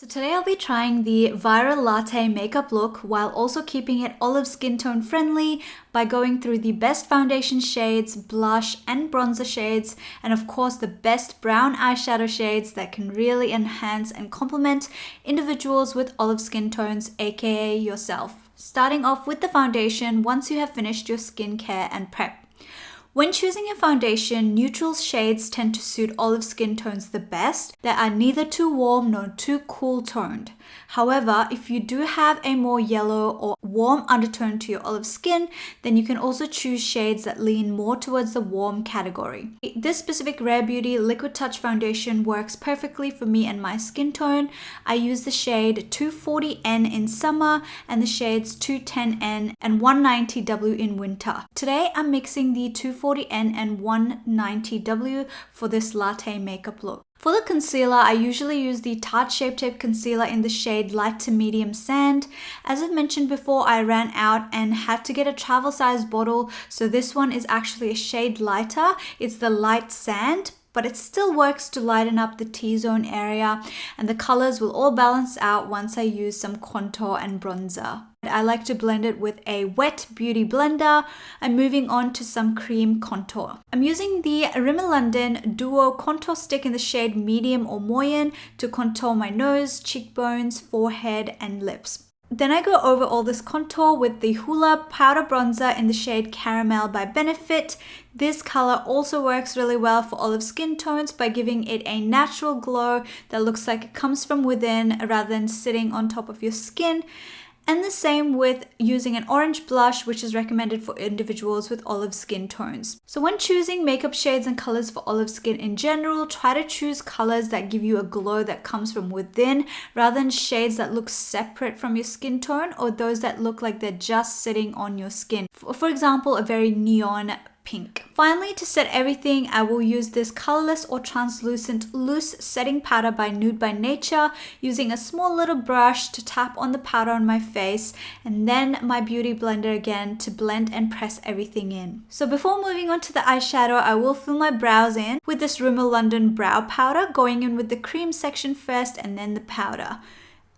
So today I'll be trying the Viral Latte makeup look while also keeping it olive skin tone friendly by going through the best foundation shades, blush and bronzer shades, and of course the best brown eyeshadow shades that can really enhance and complement individuals with olive skin tones, aka yourself. Starting off with the foundation once you have finished your skincare and prep. When choosing a foundation, neutral shades tend to suit olive skin tones the best that are neither too warm nor too cool toned. However, if you do have a more yellow or warm undertone to your olive skin, then you can also choose shades that lean more towards the warm category. This specific Rare Beauty Liquid Touch foundation works perfectly for me and my skin tone. I use the shade 240N in summer and the shades 210N and 190W in winter. Today I'm mixing the 240N and 190W for this latte makeup look. For the concealer, I usually use the Tarte Shape Tape Concealer in the shade Light to Medium Sand. As I've mentioned before, I ran out and had to get a travel size bottle, so this one is actually a shade lighter. It's the Light Sand, but it still works to lighten up the T-zone area, and the colors will all balance out once I use some contour and bronzer. I like to blend it with a wet beauty blender. I'm moving on to some cream contour. I'm using the Rimmel London Duo Contour Stick in the shade Medium or Moyen to contour my nose, cheekbones, forehead, and lips. Then I go over all this contour with the Hoola Powder Bronzer in the shade Caramel by Benefit. This color also works really well for olive skin tones by giving it a natural glow that looks like it comes from within rather than sitting on top of your skin. And the same with using an orange blush, which is recommended for individuals with olive skin tones. So when choosing makeup shades and colors for olive skin in general, try to choose colors that give you a glow that comes from within rather than shades that look separate from your skin tone or those that look like they're just sitting on your skin. For example, a very neon pink. Finally, to set everything, I will use this colorless or translucent loose setting powder by Nude by Nature, using a small little brush to tap on the powder on my face, and then my beauty blender again to blend and press everything in. So before moving on to the eyeshadow, I will fill my brows in with this Rimmel London brow powder, going in with the cream section first and then the powder.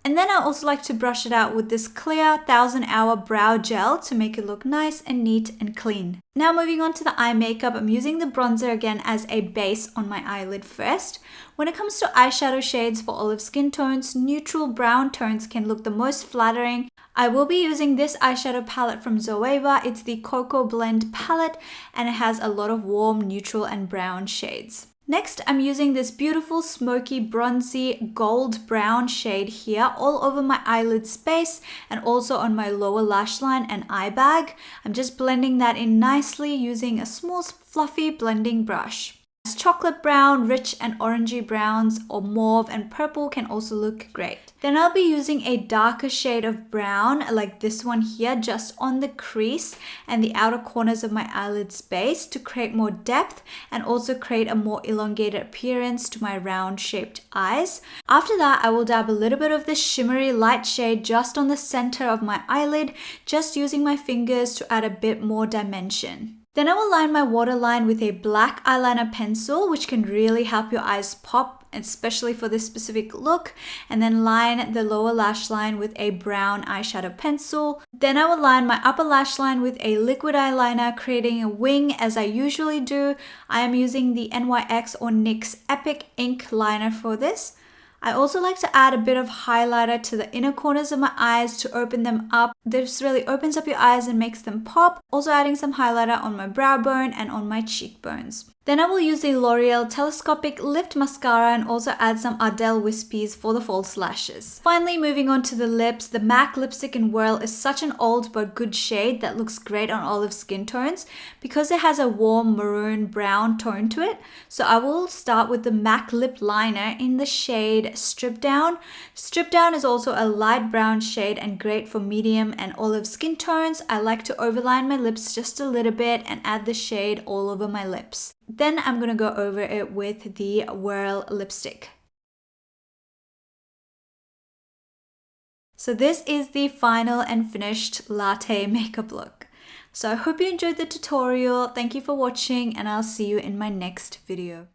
And then I also like to brush it out with this clear 1000 Hour brow gel to make it look nice and neat and clean. Now moving on to the eye makeup, I'm using the bronzer again as a base on my eyelid first. When it comes to eyeshadow shades for olive skin tones, neutral brown tones can look the most flattering. I will be using this eyeshadow palette from Zoeva. It's the Cocoa Blend palette and it has a lot of warm, neutral and brown shades. Next, I'm using this beautiful smoky bronzy gold brown shade here all over my eyelid space and also on my lower lash line and eye bag. I'm just blending that in nicely using a small fluffy blending brush. Chocolate brown, rich and orangey browns or mauve and purple can also look great. Then I'll be using a darker shade of brown like this one here just on the crease and the outer corners of my eyelid space to create more depth and also create a more elongated appearance to my round shaped eyes. After that, I will dab a little bit of this shimmery light shade just on the center of my eyelid, just using my fingers to add a bit more dimension. Then I will line my waterline with a black eyeliner pencil, which can really help your eyes pop, especially for this specific look, and then line the lower lash line with a brown eyeshadow pencil. Then I will line my upper lash line with a liquid eyeliner, creating a wing as I usually do. I am using the NYX or NYX Epic Ink liner for this. I also like to add a bit of highlighter to the inner corners of my eyes to open them up. This really opens up your eyes and makes them pop. Also adding some highlighter on my brow bone and on my cheekbones. Then I will use the L'Oreal Telescopic Lift Mascara and also add some Ardell Wispies for the false lashes. Finally, moving on to the lips, the MAC Lipstick in Whirl is such an old but good shade that looks great on olive skin tones because it has a warm maroon brown tone to it. So I will start with the MAC Lip Liner in the shade Strip Down. Strip Down is also a light brown shade and great for medium and olive skin tones. I like to overline my lips just a little bit and add the shade all over my lips. Then I'm going to go over it with the Whirl lipstick. So this is the final and finished latte makeup look. So I hope you enjoyed the tutorial. Thank you for watching and I'll see you in my next video.